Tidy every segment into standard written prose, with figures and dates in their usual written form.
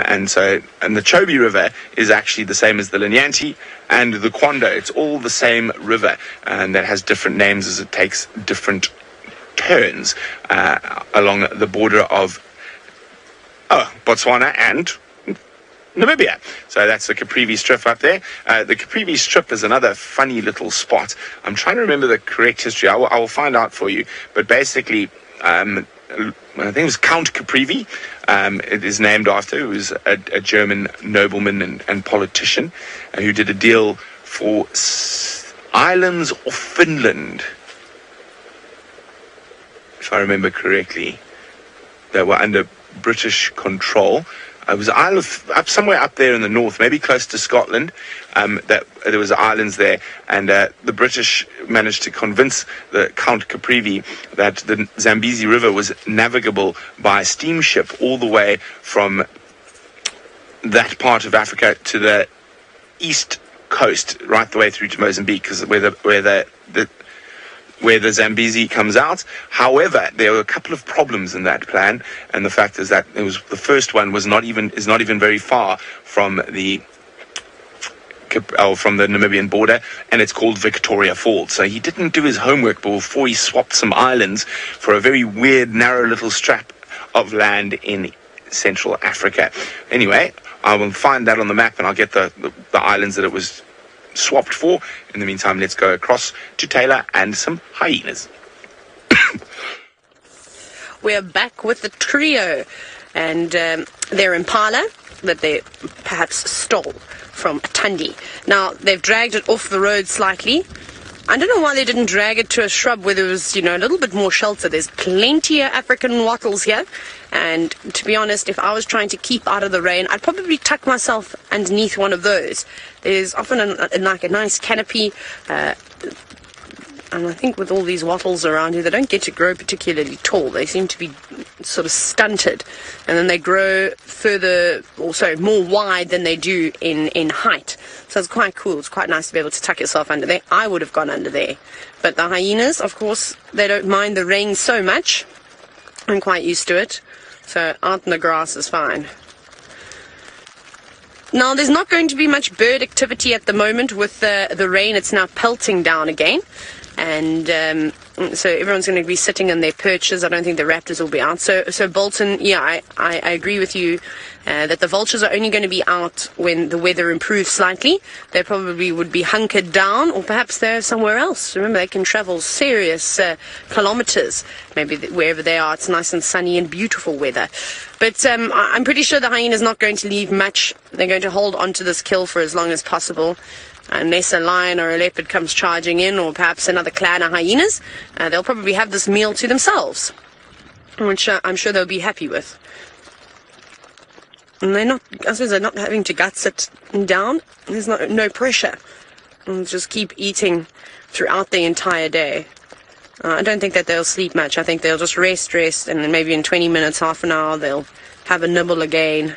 and the Chobe River is actually the same as the Linyanti and the Kwando. It's all the same river, and that has different names as it takes different turns along the border of Botswana and Namibia. So that's the Caprivi Strip up there. The Caprivi Strip is another funny little spot. I'm trying to remember the correct history. I will find out for you. But basically, I think it was Count Caprivi. It is named after. He was a German nobleman and politician who did a deal for islands of Finland, if I remember correctly, that were under British control. It was somewhere up there in the north, maybe close to Scotland. That there was islands there, and the British managed to convince the Count Caprivi that the Zambezi River was navigable by steamship all the way from that part of Africa to the east coast, right the way through to Mozambique, because where the Zambezi comes out. However, there were a couple of problems in that plan, and the fact is that it was the first one is not even very far from the Namibian border, and it's called Victoria Falls. So he didn't do his homework before he swapped some islands for a very weird, narrow little strap of land in Central Africa. Anyway, I will find that on the map, and I'll get the islands that it was swapped for. In the meantime, let's go across to Taylor and some hyenas. We're back with the trio, and their impala that they perhaps stole from Tandi. Now, they've dragged it off the road slightly. I don't know why they didn't drag it to a shrub where there was, a little bit more shelter. There's plenty of African wattles here. And to be honest, if I was trying to keep out of the rain, I'd probably tuck myself underneath one of those. There's often a nice canopy. And I think with all these wattles around here, they don't get to grow particularly tall. They seem to be sort of stunted. And then they grow more wide than they do in height. So it's quite cool. It's quite nice to be able to tuck yourself under there. I would have gone under there. But the hyenas, of course, they don't mind the rain so much. I'm quite used to it. So out in the grass is fine. Now, there's not going to be much bird activity at the moment with the rain. It's now pelting down again. And so everyone's going to be sitting in their perches. I don't think the raptors will be out. So Bolton, yeah, I agree with you that the vultures are only going to be out when the weather improves slightly. They probably would be hunkered down, or perhaps they're somewhere else. Remember, they can travel serious kilometers. Maybe wherever they are, it's nice and sunny and beautiful weather. But I'm pretty sure the hyena's not going to leave much. They're going to hold on to this kill for as long as possible. Unless a lion or a leopard comes charging in, or perhaps another clan of hyenas, they'll probably have this meal to themselves, which I'm sure they'll be happy with. And I suppose they're not having to gut sit down. There's no pressure. They'll just keep eating throughout the entire day. I don't think that they'll sleep much. I think they'll just rest, and then maybe in 20 minutes, half an hour, they'll have a nibble again.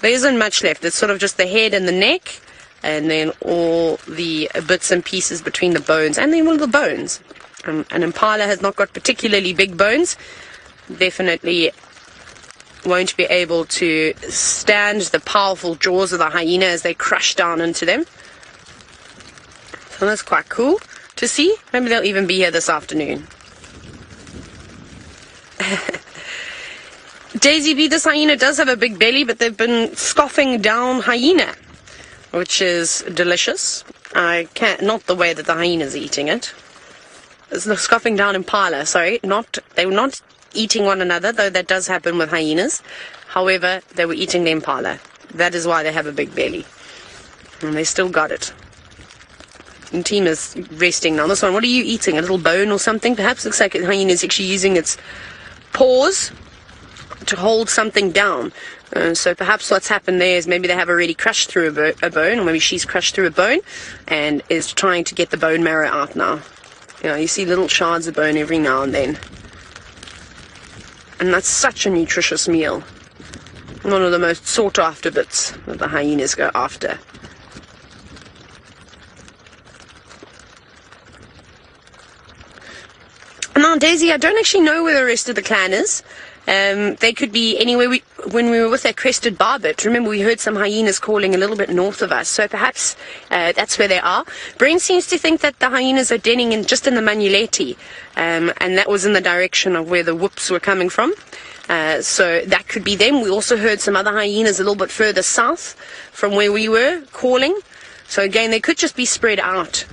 There isn't much left. It's sort of just the head and the neck, and then all the bits and pieces between the bones, and then all the bones. An impala has not got particularly big bones. Definitely won't be able to stand the powerful jaws of the hyena as they crush down into them. So that's quite cool to see. Maybe they'll even be here this afternoon. Daisy B, this hyena does have a big belly, but they've been scoffing down hyena, which is delicious. Not the way that the hyena's eating it. It's the scoffing down impala, sorry. They were not eating one another, though that does happen with hyenas. However, they were eating the impala. That is why they have a big belly. And they still got it. And team is resting now. This one, what are you eating? A little bone or something? Perhaps looks like the hyena is actually using its paws to hold something down. So perhaps what's happened there is maybe they have already crushed through a bone, or maybe she's crushed through a bone and is trying to get the bone marrow out now. You see little shards of bone every now and then. And that's such a nutritious meal. One of the most sought after bits that the hyenas go after. Now, Daisy, I don't actually know where the rest of the clan is. They could be anywhere. When we were with that crested barbet, remember we heard some hyenas calling a little bit north of us, so perhaps that's where they are. Brent seems to think that the hyenas are denning just in the Manuleti, and that was in the direction of where the whoops were coming from. So that could be them. We also heard some other hyenas a little bit further south from where we were calling. So again, they could just be spread out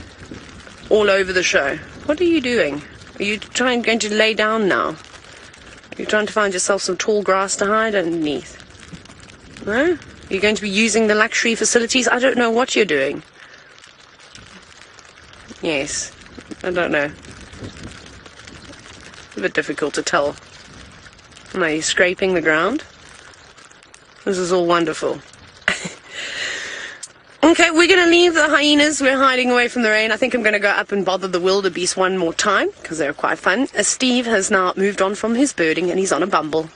all over the show. What are you doing? Are you going to lay down now? You're trying to find yourself some tall grass to hide underneath. No? You're going to be using the luxury facilities? I don't know what you're doing. Yes. I don't know. A bit difficult to tell. No, you're scraping the ground. This is all wonderful. Okay, we're going to leave the hyenas. We're hiding away from the rain. I think I'm going to go up and bother the wildebeest one more time, because they're quite fun. Steve has now moved on from his birding, and he's on a bumble.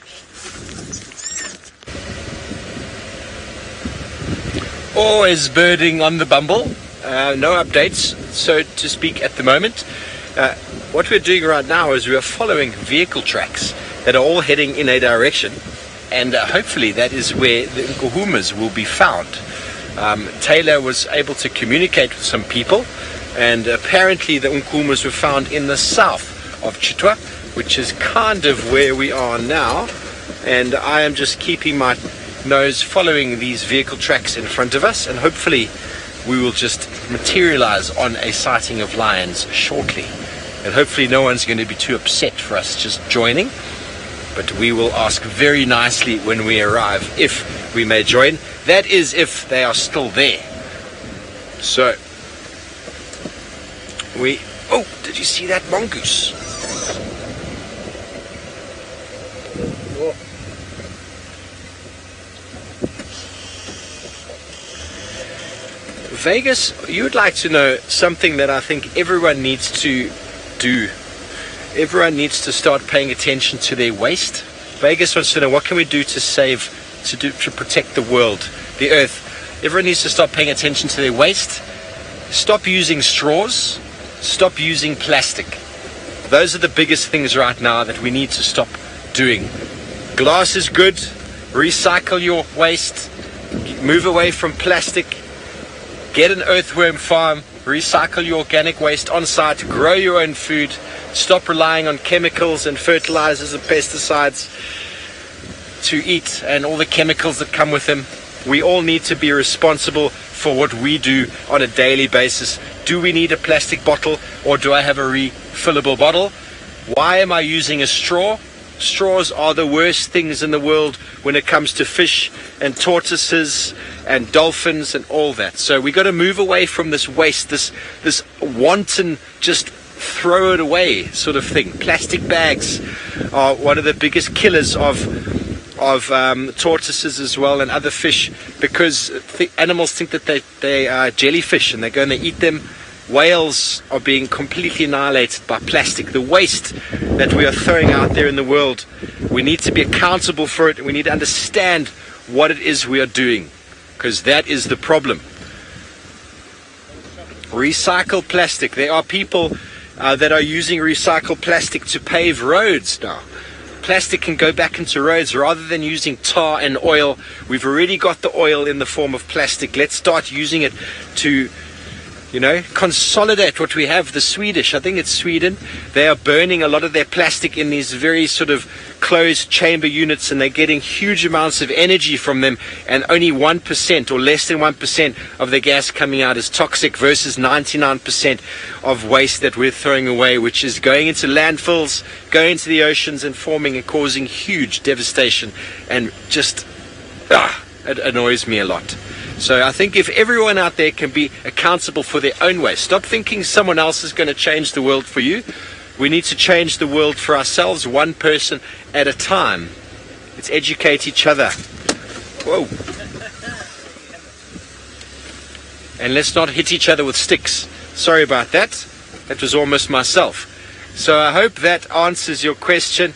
Always birding on the bumble. No updates, so to speak, at the moment. What we're doing right now is we are following vehicle tracks that are all heading in a direction, and hopefully that is where the Nkuhumas will be found. Taylor was able to communicate with some people, and apparently the Nkuhumas were found in the south of Chitwa, which is kind of where we are now, and I am just keeping my nose following these vehicle tracks in front of us, and hopefully we will just materialize on a sighting of lions shortly, and hopefully no one's going to be too upset for us just joining, but we will ask very nicely when we arrive if we may join. That is if they are still there. So oh, did you see that mongoose? Oh. Vegas, you would like to know something that I think everyone needs to do. Everyone needs to start paying attention to their waste. Vegas wants to know, what can we do to protect the world, the earth? Everyone needs to start paying attention to their waste. Stop using straws. Stop using plastic. Those are the biggest things right now that we need to stop doing. Glass is good. Recycle your waste. Move away from plastic. Get an earthworm farm. Recycle your organic waste on site. Grow your own food. Stop relying on chemicals and fertilizers and pesticides to eat, and all the chemicals that come with them. We all need to be responsible for what we do on a daily basis. Do we need a plastic bottle, or do I have a refillable bottle? Why am I using a straw? Straws are the worst things in the world when it comes to fish and tortoises and dolphins and all that. So we got to move away from this waste, this wanton just throw it away sort of thing. Plastic bags are one of the biggest killers of tortoises as well, and other fish, because animals think that they are jellyfish and they go and they eat them. Whales are being completely annihilated by plastic. The waste that we are throwing out there in the world, we need to be accountable for it, and we need to understand what it is we are doing, because that is the problem. Recycle plastic. There are people that are using recycled plastic to pave roads now. Plastic can go back into roads rather than using tar and oil. We've already got the oil in the form of plastic. Let's start using it to, consolidate what we have. The Swedish, I think it's Sweden, they are burning a lot of their plastic in these very sort of closed chamber units, and they're getting huge amounts of energy from them, and only 1% or less than 1% of the gas coming out is toxic, versus 99% of waste that we're throwing away, which is going into landfills, going into the oceans and forming and causing huge devastation, and just it annoys me a lot. So I think if everyone out there can be accountable for their own waste, stop thinking someone else is going to change the world for you. We need to change the world for ourselves, one person at a time. Let's educate each other. Whoa. And let's not hit each other with sticks. Sorry about that. That was almost myself. So I hope that answers your question.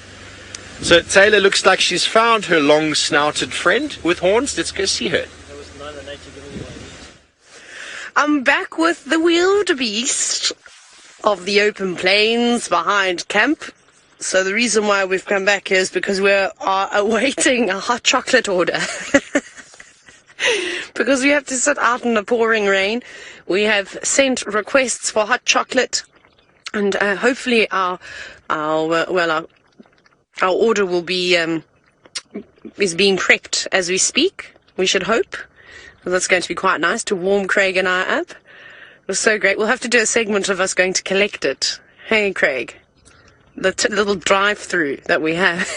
So Taylor looks like she's found her long-snouted friend with horns. Let's go see her. I'm back with the wildebeest of the open plains behind camp. So the reason why we've come back is because we are awaiting a hot chocolate order. Because we have to sit out in the pouring rain. We have sent requests for hot chocolate, and hopefully our order will be is being prepped as we speak. We should hope. Well, that's going to be quite nice to warm Craig and I up. It was so great. We'll have to do a segment of us going to collect it. Hey, Craig. The little drive-through that we have.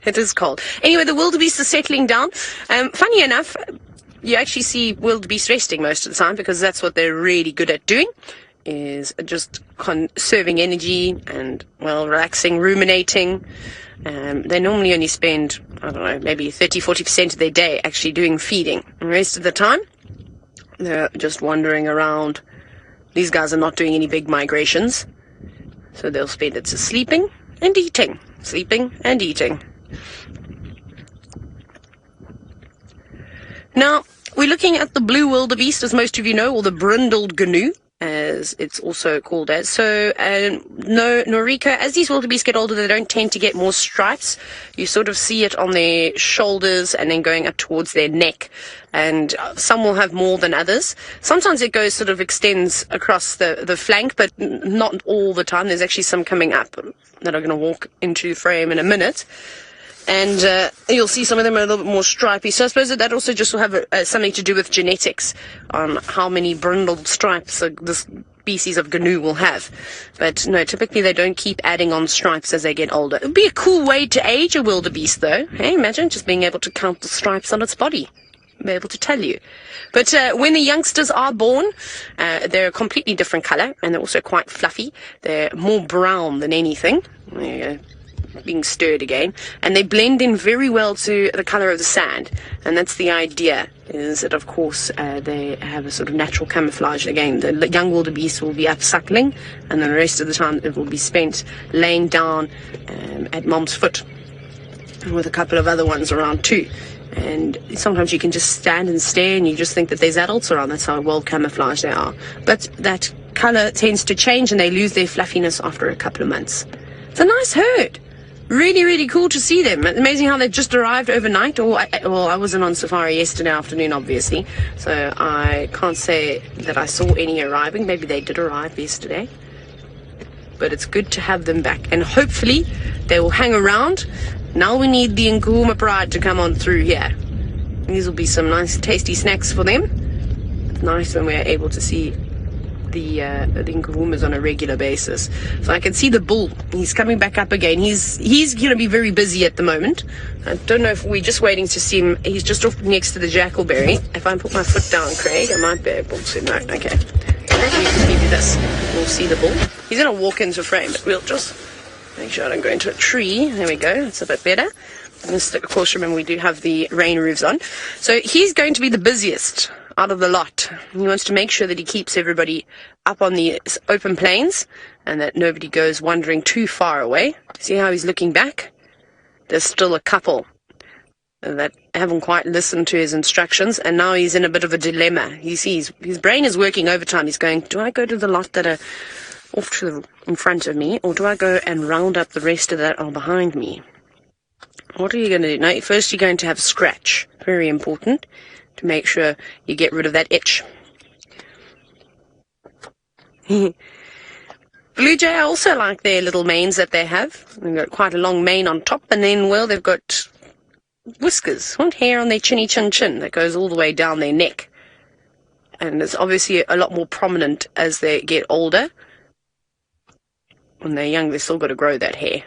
It is cold. Anyway, the wildebeest is settling down. Funny enough, you actually see wildebeest resting most of the time because that's what they're really good at doing, is just conserving energy and, well, relaxing, ruminating. They normally only spend, I don't know, maybe 30-40% of their day actually doing feeding. And the rest of the time, they're just wandering around. These guys are not doing any big migrations. So they'll spend it sleeping and eating. Sleeping and eating. Now, we're looking at the blue wildebeest, as most of you know, or the brindled gnu, as it's also called as. So, Norika, as these wildebeest get older, they don't tend to get more stripes. You sort of see it on their shoulders and then going up towards their neck. And some will have more than others. Sometimes it goes sort of extends across the flank, but not all the time. There's actually some coming up that are going to walk into the frame in a minute. And you'll see some of them are a little bit more stripy. So I suppose that also just will have something to do with genetics on how many brindled stripes this species of gnu will have. But no, typically they don't keep adding on stripes as they get older. It would be a cool way to age a wildebeest, though. Hey, imagine just being able to count the stripes on its body. Be able to tell you. But when the youngsters are born, they're a completely different color, and they're also quite fluffy. They're more brown than anything. There you go. Being stirred again, and they blend in very well to the color of the sand, and that's the idea, is that of course they have a sort of natural camouflage. Again, the young wildebeest will be up suckling, and then the rest of the time it will be spent laying down at mom's foot with a couple of other ones around too. And sometimes you can just stand and stare and you just think that there's adults around. That's how well camouflaged they are. But that color tends to change and they lose their fluffiness after a couple of months. It's a nice herd. Really, really cool to see them. Amazing how they've just arrived overnight. I wasn't on safari yesterday afternoon, obviously, so I can't say that I saw any arriving. Maybe they did arrive yesterday. But it's good to have them back. And hopefully they will hang around. Now we need the Nkuhuma pride to come on through here. These will be some nice, tasty snacks for them. It's nice when we're able to see the Nkuhumas on a regular basis. So I can see the bull. He's coming back up again. He's going to be very busy at the moment. I don't know if we're just waiting to see him. He's just off next to the jackalberry. If I put my foot down, Craig, I might be able to. No, okay. Let me just give you this. We'll see the bull. He's going to walk into frame, but we'll just make sure I don't go into a tree. There we go. That's a bit better. And this, of course, remember we do have the rain roofs on. So he's going to be the busiest out of the lot. He wants to make sure that he keeps everybody up on the open plains and that nobody goes wandering too far away. See how he's looking back? There's still a couple that haven't quite listened to his instructions, and now he's in a bit of a dilemma. You see, his brain is working overtime. He's going, do I go to the lot that are off in front of me, or do I go and round up the rest of that are behind me? What are you going to do? Now, first you're going to have scratch. Very important to make sure you get rid of that itch. Blue jay also like their little manes that they have. They've got quite a long mane on top, and then, well, they've got whiskers, hair on their chinny chin that goes all the way down their neck. And it's obviously a lot more prominent as they get older. When they're young, they've still got to grow that hair.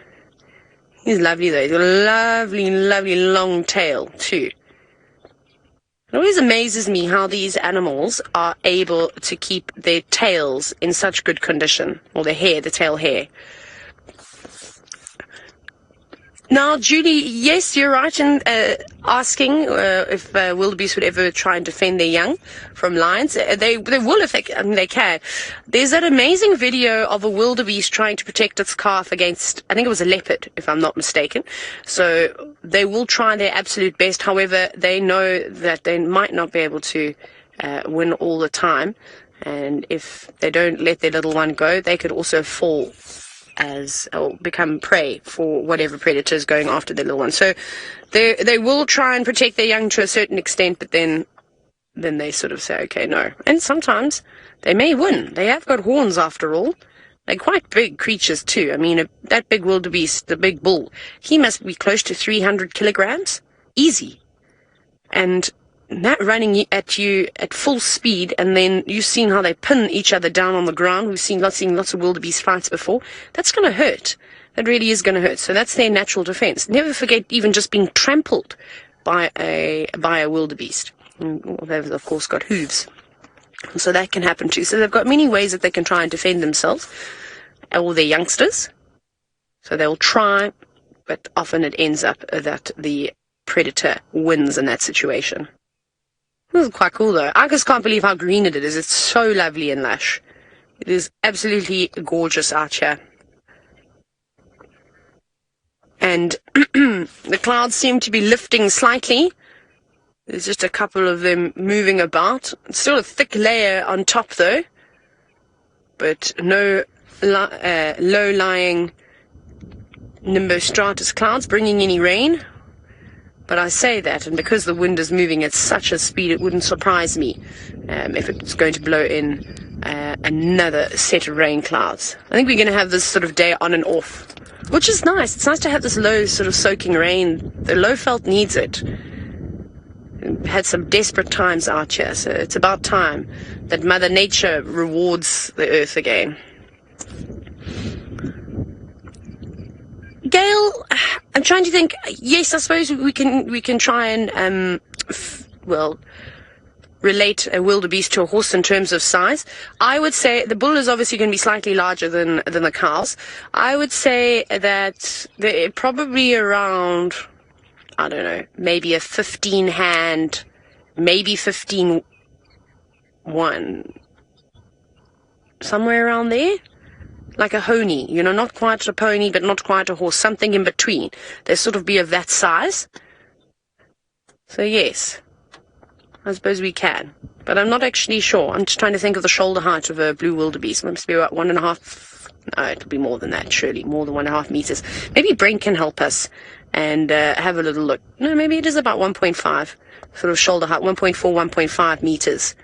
He's lovely though. He's got a lovely, lovely long tail too. It always amazes me how these animals are able to keep their tails in such good condition, or their hair, the tail hair. Now, Julie, yes, you're right in asking if wildebeest would ever try and defend their young from lions. They will if they can. There's that amazing video of a wildebeest trying to protect its calf against, I think it was a leopard, if I'm not mistaken. So they will try their absolute best. However, they know that they might not be able to win all the time. And if they don't let their little one go, they could also fall or become prey for whatever predator is going after their little ones. So they will try and protect their young to a certain extent, but then they sort of say, okay, no. And sometimes they may win. They have got horns after all. They're quite big creatures too. I mean, that big wildebeest, the big bull, he must be close to 300 kilograms. Easy. And that running at you at full speed, and then you've seen how they pin each other down on the ground. We've seen lots of wildebeest fights before. That's going to hurt. That really is going to hurt. So that's their natural defense. Never forget even just being trampled by a wildebeest. They've, of course, got hooves. So that can happen too. So they've got many ways that they can try and defend themselves or their youngsters. So they'll try, but often it ends up that the predator wins in that situation. This is quite cool though. I just can't believe how green it is. It's so lovely and lush. It is absolutely gorgeous out here. And the clouds seem to be lifting slightly. There's just a couple of them moving about. It's still a thick layer on top though, but no low-lying nimbostratus clouds bringing any rain. But I say that, and because the wind is moving at such a speed, it wouldn't surprise me if it's going to blow in another set of rain clouds. I think we're going to have this sort of day on and off, which is nice. It's nice to have this low sort of soaking rain. The low felt needs it. We've had some desperate times out here, so it's about time that Mother Nature rewards the earth again. Gail, I'm trying to think. Yes, I suppose we can try and relate a wildebeest to a horse in terms of size. I would say the bull is obviously going to be slightly larger than the cows. I would say that they're probably around, I don't know, maybe a 15 hand, maybe 15 one, somewhere around there. Like a honey, not quite a pony, but not quite a horse, something in between. They sort of be of that size. So yes, I suppose we can. But I'm not actually sure. I'm just trying to think of the shoulder height of a blue wildebeest. It must be about 1.5, no, it'll be more than that, surely, more than 1.5 meters. Maybe Brent can help us and have a little look. No, maybe it is about 1.5, sort of shoulder height, 1.4, 1.5 meters.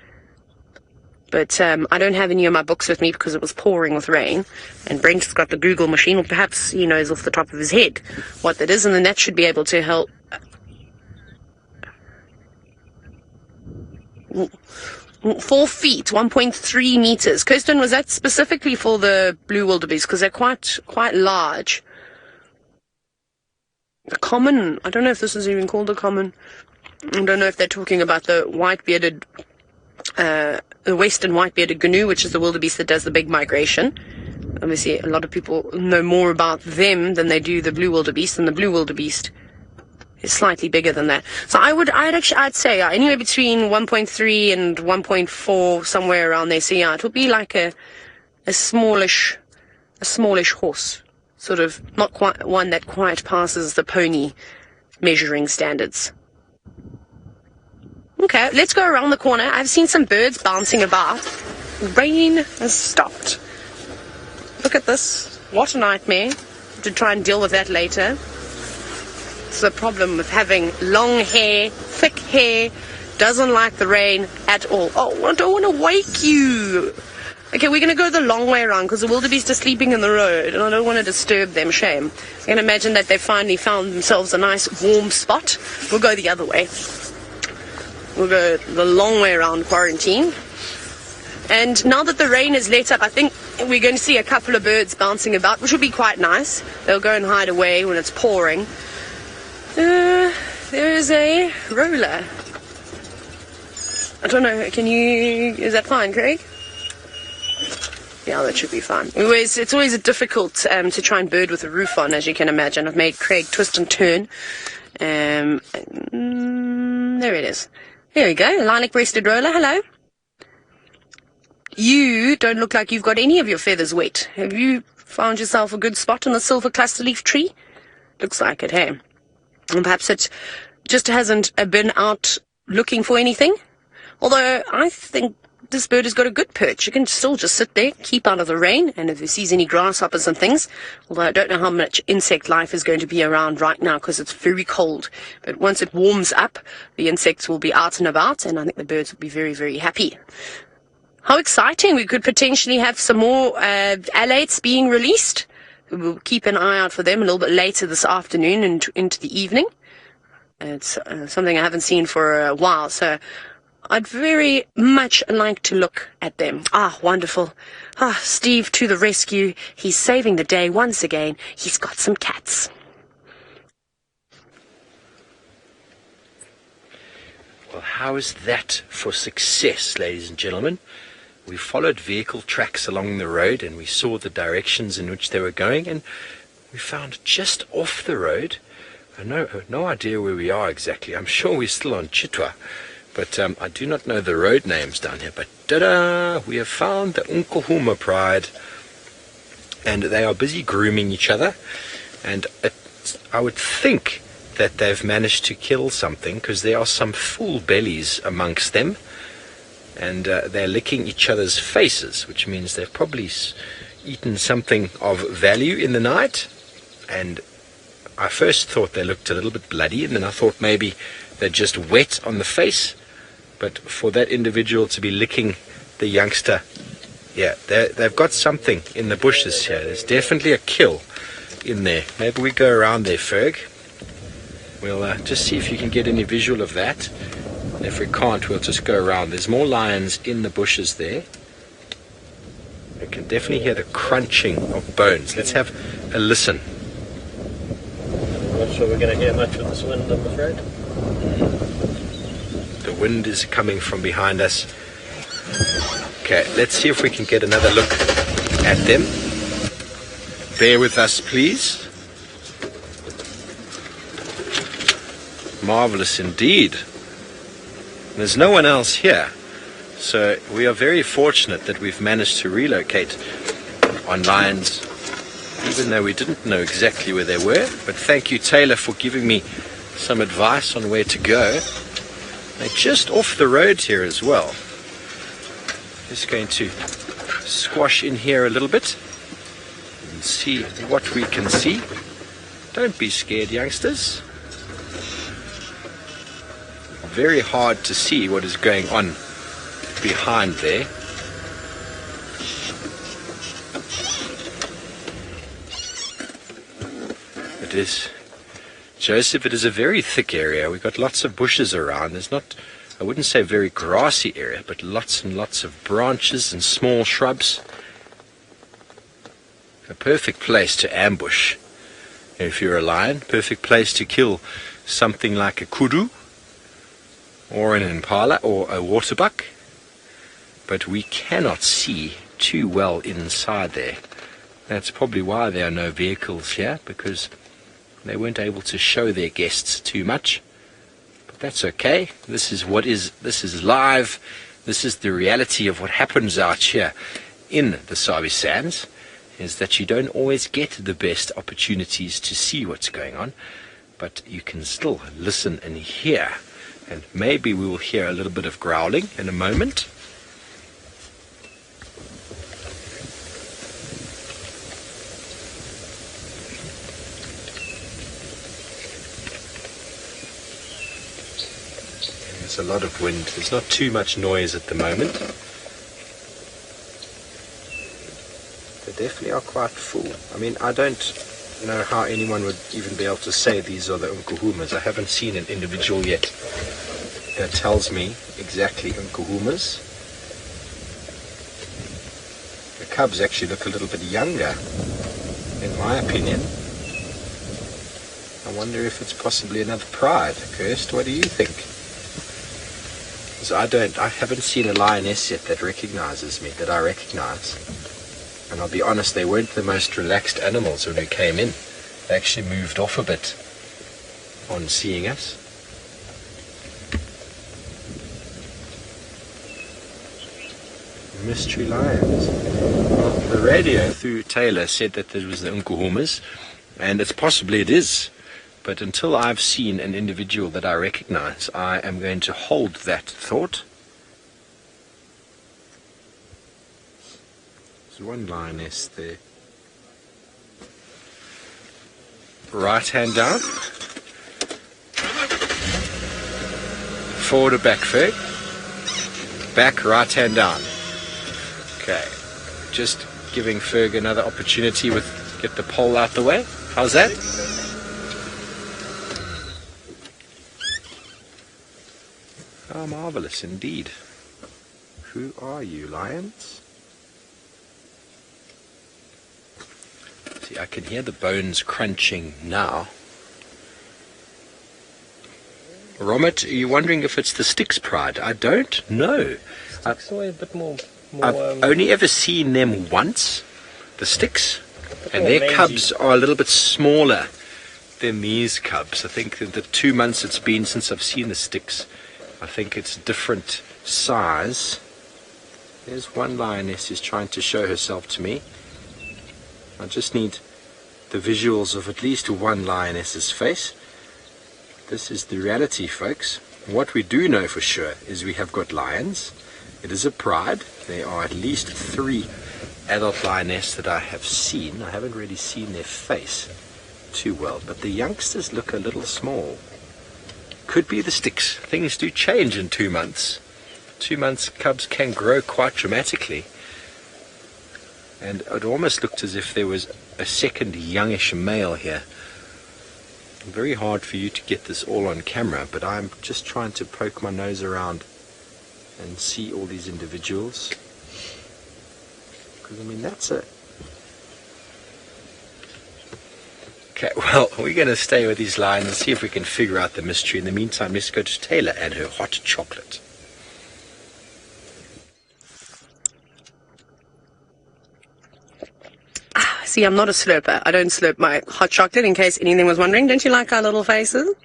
But I don't have any of my books with me because it was pouring with rain. And Brent's got the Google machine, or perhaps he knows off the top of his head what that is, and then that should be able to help. 4 feet, 1.3 meters. Kirsten, was that specifically for the blue wildebeest? Because they're quite large. The common, I don't know if this is even called a common. I don't know if they're talking about the white-bearded the western white-bearded gnu, which is the wildebeest that does the big migration. Obviously, a lot of people know more about them than they do the blue wildebeest, and the blue wildebeest is slightly bigger than that. So I'd say anywhere between 1.3 and 1.4, somewhere around there. So yeah, it would be like a smallish horse, sort of not quite one that quite passes the pony measuring standards. Okay, let's go around the corner. I've seen some birds bouncing about. Rain has stopped. Look at this. What a nightmare. To try and deal with that later. It's the problem with having long hair, thick hair, doesn't like the rain at all. Oh, I don't want to wake you. Okay, we're going to go the long way around because the wildebeest are sleeping in the road and I don't want to disturb them. Shame. I can imagine that they finally found themselves a nice warm spot. We'll go the other way. We'll go the long way around quarantine. And now that the rain has let up, I think we're going to see a couple of birds bouncing about, which will be quite nice. They'll go and hide away when it's pouring. There is a roller. I don't know, is that fine, Craig? Yeah, that should be fine. It's always difficult to try and bird with a roof on, as you can imagine. I've made Craig twist and turn. There it is. There we go, lilac-breasted roller, hello. You don't look like you've got any of your feathers wet. Have you found yourself a good spot in the silver cluster leaf tree? Looks like it, hey? And perhaps it just hasn't been out looking for anything. Although I think this bird has got a good perch. You can still just sit there, keep out of the rain, and if he sees any grasshoppers and things, although I don't know how much insect life is going to be around right now because it's very cold, but once it warms up, the insects will be out and about, and I think the birds will be very, very happy. How exciting! We could potentially have some more alates being released. We'll keep an eye out for them a little bit later this afternoon and into the evening. It's something I haven't seen for a while, so I'd very much like to look at them. Ah, wonderful. Ah, Steve to the rescue. He's saving the day once again. He's got some cats. Well, how is that for success, ladies and gentlemen? We followed vehicle tracks along the road and we saw the directions in which they were going, and we found just off the road, I have no idea where we are exactly. I'm sure we're still on Chitwa, but I do not know the road names down here. But ta-da! We have found the Unkuhuma pride, and they are busy grooming each other, and I would think that they've managed to kill something, because there are some full bellies amongst them, and they're licking each other's faces, which means they've probably eaten something of value in the night. And I first thought they looked a little bit bloody, and then I thought maybe they're just wet on the face. But for that individual to be licking the youngster, yeah, they've got something in the bushes here. There's definitely a kill in there. Maybe we go around there, Ferg. We'll just see if you can get any visual of that. If we can't, we'll just go around. There's more lions in the bushes there. You can definitely hear the crunching of bones. Let's have a listen. I'm not sure we're going to hear much with this wind, I'm afraid. The wind is coming from behind us. Okay, let's see if we can get another look at them. Bear with us, please. Marvelous indeed. There's no one else here, so we are very fortunate that we've managed to relocate on lions, even though we didn't know exactly where they were. But thank you, Taylor, for giving me some advice on where to go. They're just off the road here as well. Just going to squash in here a little bit and see what we can see. Don't be scared, youngsters. Very hard to see what is going on behind there. It is, Joseph, it is a very thick area. We've got lots of bushes around. There's not, I wouldn't say a very grassy area, but lots and lots of branches and small shrubs. A perfect place to ambush if you're a lion. Perfect place to kill something like a kudu, or an impala, or a waterbuck, but we cannot see too well inside there. That's probably why there are no vehicles here, because they weren't able to show their guests too much. But that's okay. This is live. This is the reality of what happens out here in the Sabi Sands, is that you don't always get the best opportunities to see what's going on, but you can still listen and hear. And maybe we will hear a little bit of growling in a moment. There's a lot of wind. There's not too much noise at the moment. They definitely are quite full. I mean, I don't know how anyone would even be able to say these are the Unkuhumas. I haven't seen an individual yet that tells me exactly Unkuhumas. The cubs actually look a little bit younger, in my opinion. I wonder if it's possibly another pride. Kirst, what do you think? Because I haven't seen a lioness yet that recognizes me, that I recognize. And I'll be honest, they weren't the most relaxed animals when we came in. They actually moved off a bit on seeing us. Mystery lions. Well, the radio through Taylor said that there was the Unkuhumas, and it is. But until I've seen an individual that I recognize, I am going to hold that thought. There's one lioness there. Right hand down. Forward or back, Ferg? Back, right hand down. Okay. Just giving Ferg another opportunity with get the pole out the way. How's that? Oh, marvelous indeed. Who are you, lions? See, I can hear the bones crunching now. Romit, are you wondering if it's the Styx pride? I don't know. Styx are a bit more I've only ever seen them once, the Styx, and more their mangy. cubs are a little bit smaller than these cubs. I think that the 2 months it's been since I've seen the Styx, I think it's different size. There's one lioness who's trying to show herself to me. I just need the visuals of at least one lioness's face. This is the reality, folks. What we do know for sure is we have got lions. It is a pride. There are at least 3 adult lionesses that I have seen. I haven't really seen their face too well, but the youngsters look a little small. Could be the Styx. Things do change in 2 months. 2 months cubs can grow quite dramatically. And it almost looked as if there was a second youngish male here. Very hard for you to get this all on camera, but I'm just trying to poke my nose around and see all these individuals. Because, I mean, that's it. Okay, well, we're going to stay with these lions and see if we can figure out the mystery. In the meantime, let's go to Taylor and her hot chocolate. See, I'm not a slurper. I don't slurp my hot chocolate, in case anything was wondering. Don't you like our little faces?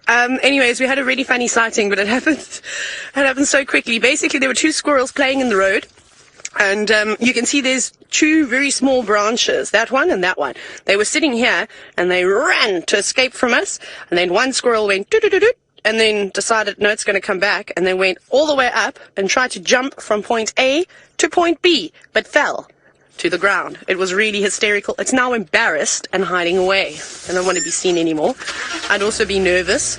Anyways, we had a really funny sighting, but it happened so quickly. Basically, there were 2 squirrels playing in the road, and you can see there's 2 very small branches, that one and that one. They were sitting here, and they ran to escape from us, and then one squirrel went doo-doo-doo-doo, and then decided, no, it's going to come back, and then went all the way up and tried to jump from point A to point B, but fell to the ground. It was really hysterical. It's now embarrassed and hiding away. I don't want to be seen anymore. I'd also be nervous.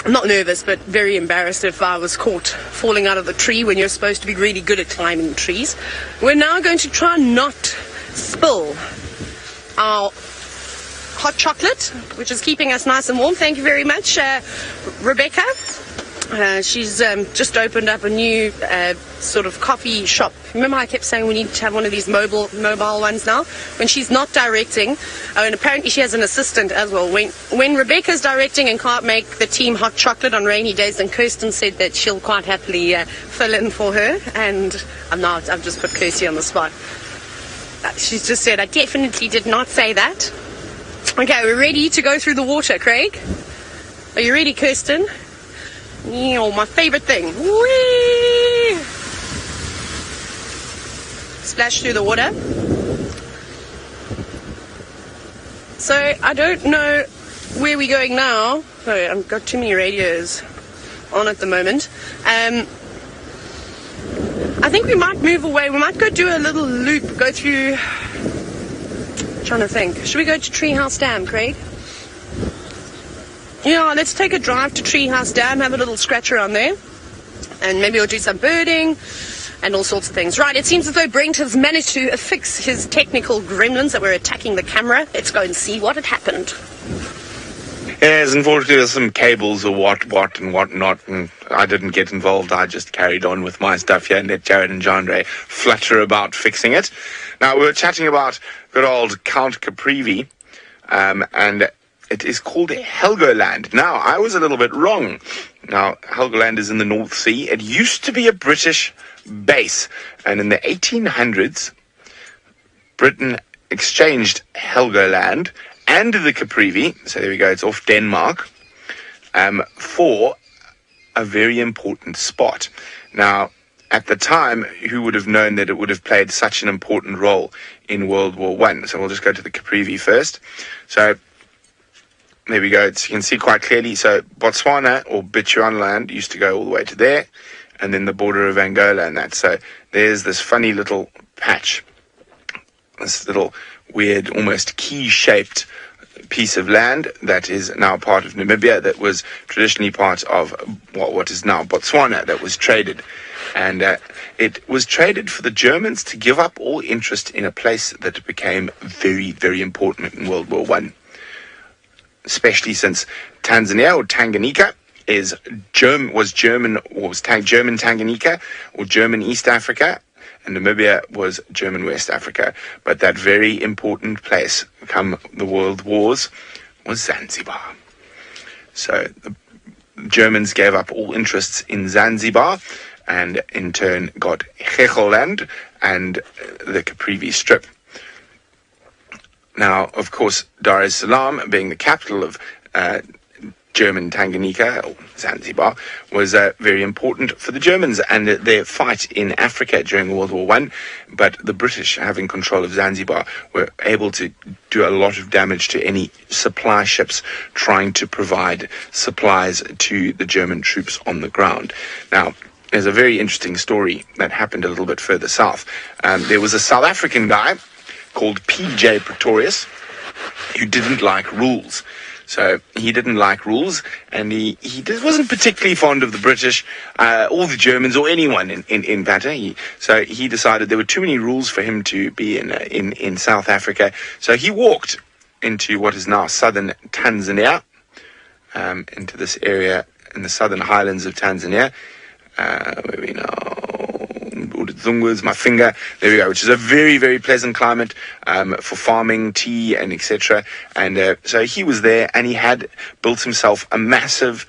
Not nervous, but very embarrassed if I was caught falling out of the tree when you're supposed to be really good at climbing trees. We're now going to try not spill our hot chocolate, which is keeping us nice and warm. Thank you very much, Rebecca. She's just opened up a new sort of coffee shop. Remember I kept saying we need to have one of these mobile ones now? When she's not directing, and apparently she has an assistant as well. When Rebecca's directing and can't make the team hot chocolate on rainy days, then Kirsten said that she'll quite happily fill in for her. And I've just put Kirsty on the spot. She's just said, I definitely did not say that. Okay, we're ready to go through the water, Craig. Are you ready, Kirsten? Yeah, my favorite thing. Whee! Splash through the water. So, I don't know where we're going now. Sorry, I've got too many radios on at the moment. I think we might move away. We might go do a little loop, go through... trying to think. Should we go to Treehouse Dam, Craig? Yeah, let's take a drive to Treehouse Dam, have a little scratch around there, and maybe we'll do some birding and all sorts of things. Right, it seems as though Brent has managed to fix his technical gremlins that were attacking the camera. Let's go and see what had happened. Yes, unfortunately there's some cables or what and whatnot, and I didn't get involved. I just carried on with my stuff here and let Jared and Jandre flutter about fixing it. Now, we were chatting about good old Count Caprivi, and it is called Helgoland. Now, I was a little bit wrong. Now, Helgoland is in the North Sea. It used to be a British base, and in the 1800s, Britain exchanged Helgoland and the Caprivi, so there we go, it's off Denmark, for a very important spot. Now, at the time, who would have known that it would have played such an important role in World War I? So we'll just go to the Caprivi first. So there we go. You can see quite clearly. So Botswana or Bechuanaland used to go all the way to there. and then the border of Angola and that. So there's this funny little patch, this little weird, almost key-shaped piece of land that is now part of Namibia, that was traditionally part of what is now Botswana, that was traded. And it was traded for the Germans to give up all interest in a place that became very, very important in World War I. Especially since Tanzania, or Tanganyika, was German Tanganyika, or German East Africa, and Namibia was German West Africa. But that very important place, come the world wars, was Zanzibar. So the Germans gave up all interests in Zanzibar, and in turn got Hegelland and the Caprivi Strip. Now, of course, Dar es Salaam, being the capital of German Tanganyika, or Zanzibar, was very important for the Germans and their fight in Africa during World War I. But the British, having control of Zanzibar, were able to do a lot of damage to any supply ships trying to provide supplies to the German troops on the ground. Now, there's a very interesting story that happened a little bit further south. There was a South African guy called P.J. Pretorius, who didn't like rules. So he didn't like rules, and he wasn't particularly fond of the British, or the Germans, or anyone in Bata. So he decided there were too many rules for him to be in South Africa. So he walked into what is now southern Tanzania, into this area in the southern highlands of Tanzania, where we know Zungu is my finger. There we go, which is a very, very pleasant climate for farming, tea, and etc. And so he was there, and he had built himself a massive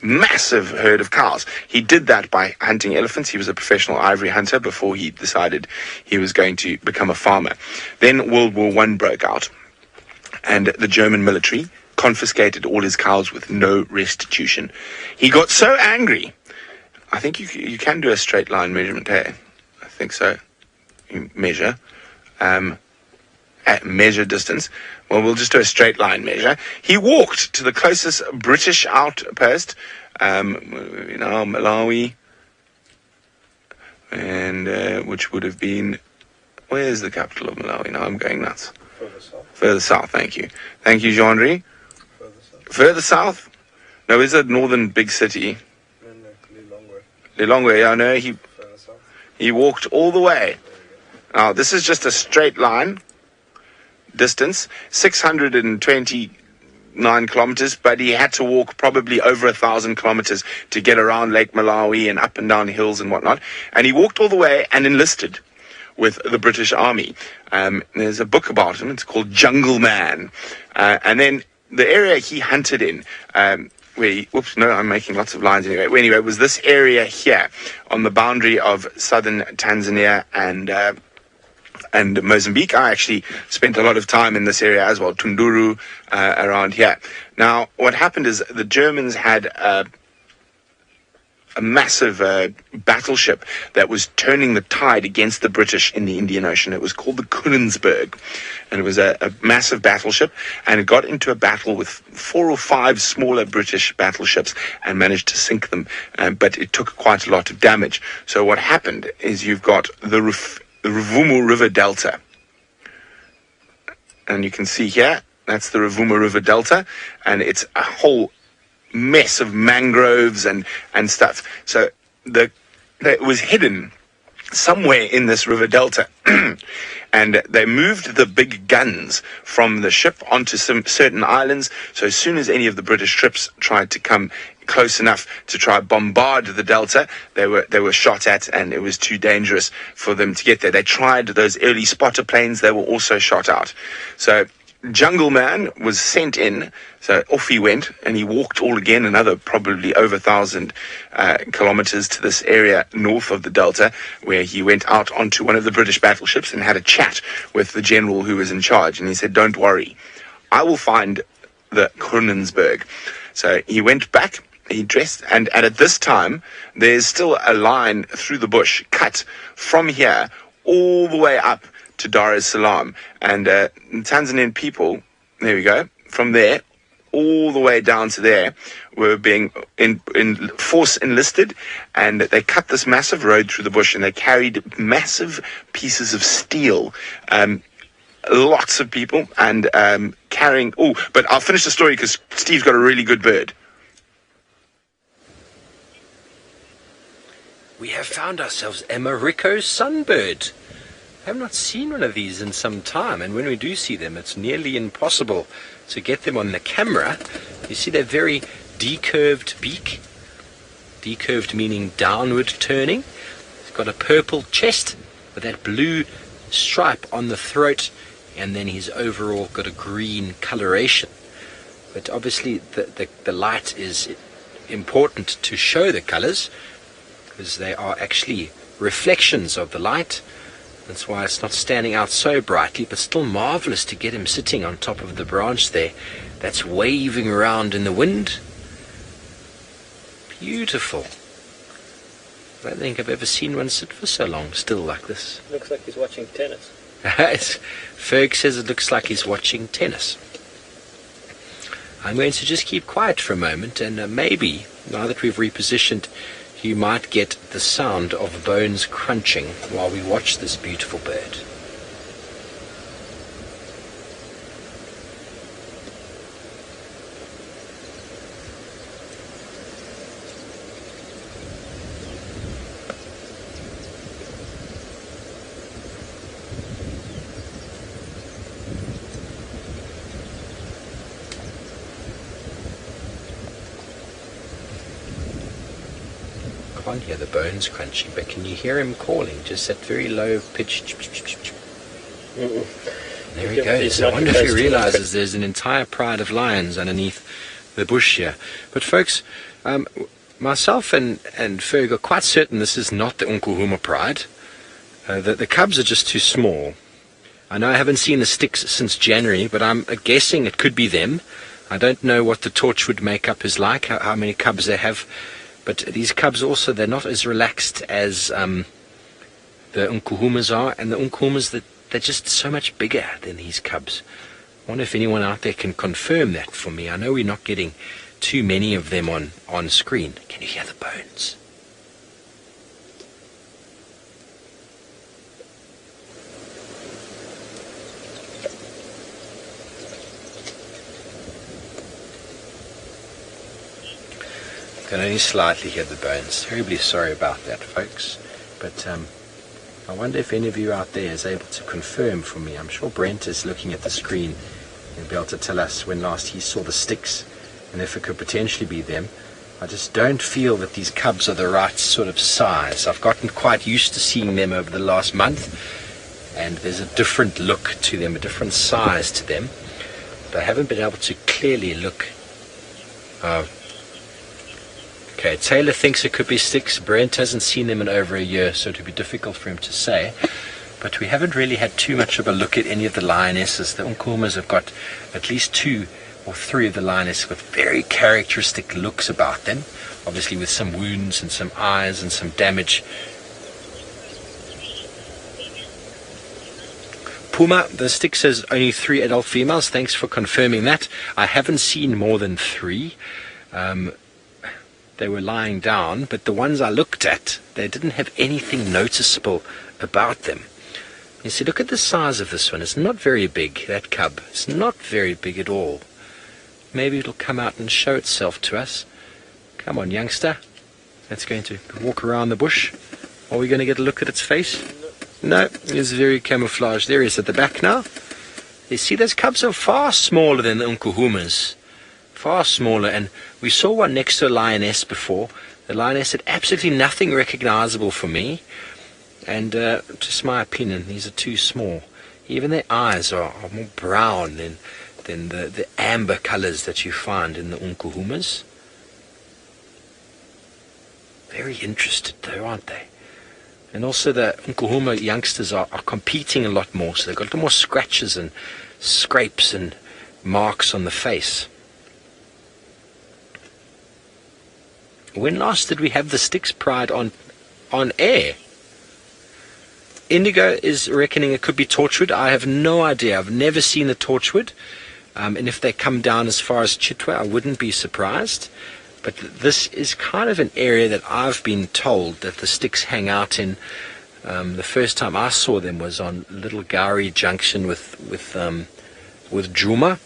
herd of cows. He did that by hunting elephants. He was a professional ivory hunter before he decided he was going to become a farmer. Then World War I broke out, and the German military confiscated all his cows with no restitution. He got so angry. I think you can do a straight line measurement, hey? I think so. You measure. At measure distance. Well, we'll just do a straight line measure. He walked to the closest British outpost, Malawi, and which would have been, where's the capital of Malawi? Now I'm going nuts. Further south. Further south, thank you. Thank you, Jean-Henri. Further south. Further south? No, is it northern big city? Lilongwe. Lilongwe, I know. Further south. He walked all the way. Now, this is just a straight line distance, 629 kilometers, but he had to walk probably over 1,000 kilometers to get around Lake Malawi and up and down hills and whatnot. And he walked all the way and enlisted with the British Army. There's a book about him. It's called Jungle Man. And then the area he hunted in, I'm making lots of lines anyway. Anyway, it was this area here on the boundary of southern Tanzania and Mozambique. I actually spent a lot of time in this area as well, Tunduru, around here. Now, what happened is the Germans had a massive battleship that was turning the tide against the British in the Indian Ocean. It was called the Königsberg, and it was a massive battleship, and it got into a battle with 4 or 5 smaller British battleships and managed to sink them, but it took quite a lot of damage. So what happened is you've got the Ruvumu River Delta, and you can see here, that's the Ruvumu River Delta, and it's a whole mess of mangroves and stuff. So it was hidden somewhere in this river delta, and they moved the big guns from the ship onto some certain islands. So as soon as any of the British ships tried to come close enough to try bombard the delta, they were shot at, and it was too dangerous for them to get there. They tried those early spotter planes; they were also shot out. So Jungle Man was sent in, so off he went, and he walked all again, another probably over 1,000 kilometers to this area north of the Delta, where he went out onto one of the British battleships and had a chat with the general who was in charge. And he said, "Don't worry, I will find the Königsberg." So he went back, he dressed, and at this time, there's still a line through the bush cut from here all the way up to Dar es Salaam, and Tanzanian people, there we go, from there all the way down to there were being in force enlisted, and they cut this massive road through the bush, and they carried massive pieces of steel. Lots of people, and carrying... Oh, but I'll finish the story because Steve's got a really good bird. We have found ourselves a Morocco sunbird. I have not seen one of these in some time, and when we do see them, it's nearly impossible to get them on the camera. You see their very decurved beak. Decurved meaning downward turning. It's got a purple chest with that blue stripe on the throat, and then he's overall got a green coloration. But obviously the light is important to show the colors, because they are actually reflections of the light. That's why it's not standing out so brightly, but still marvelous to get him sitting on top of the branch there that's waving around in the wind. Beautiful. I don't think I've ever seen one sit for so long still like this. Looks like he's watching tennis. Ferg says it looks like he's watching tennis. I'm going to just keep quiet for a moment, and maybe, now that we've repositioned, you might get the sound of bones crunching while we watch this beautiful bird. Can't hear the bones crunching, but can you hear him calling? Just that very low pitch. There he goes. I wonder if he realizes there's an entire pride of lions underneath the bush here. But folks, myself and Ferg are quite certain this is not the Unkuhuma pride. The cubs are just too small. I know I haven't seen the Styx since January, but I'm guessing it could be them. I don't know what the Torchwood makeup is like, how many cubs they have. But these cubs also, they're not as relaxed as the Unkuhumas are, and the Unkuhumas, they're just so much bigger than these cubs. I wonder if anyone out there can confirm that for me. I know we're not getting too many of them on screen. Can you hear the bones? I can only slightly hear the bones. Terribly sorry about that, folks. But I wonder if any of you out there is able to confirm for me. I'm sure Brent is looking at the screen and be able to tell us when last he saw the Styx, and if it could potentially be them. I just don't feel that these cubs are the right sort of size. I've gotten quite used to seeing them over the last month, and there's a different look to them, a different size to them. But I haven't been able to clearly look. Okay, Taylor thinks it could be Styx. Brent hasn't seen them in over a year, so it would be difficult for him to say. But we haven't really had too much of a look at any of the lionesses. The Unkuhumas have got at least 2 or 3 of the lionesses with very characteristic looks about them. Obviously with some wounds and some eyes and some damage. Puma, the Styx says only 3 adult females. Thanks for confirming that. I haven't seen more than 3. They were lying down, but the ones I looked at, they didn't have anything noticeable about them. You see, look at the size of this one. It's not very big, that cub. It's not very big at all. Maybe it'll come out and show itself to us. Come on, youngster. It's going to walk around the bush. Are we going to get a look at its face? No, it's very camouflaged. There he is at the back now. You see, those cubs are far smaller than the Unkuhumas. Far smaller, and we saw one next to a lioness before. The lioness had absolutely nothing recognizable for me, and just my opinion, these are too small. Even their eyes are more brown than the amber colors that you find in the Unkuhumas. Very interested though, aren't they? And also the Unkuhuma youngsters are competing a lot more, so they've got a little more scratches and scrapes and marks on the face. When last did we have the Styx Pride on air? Indigo is reckoning it could be Torchwood. I have no idea. I've never seen the Torchwood. And if they come down as far as Chitwa, I wouldn't be surprised. But this is kind of an area that I've been told that the Styx hang out in. The first time I saw them was on Little Gowrie Junction with Djuma,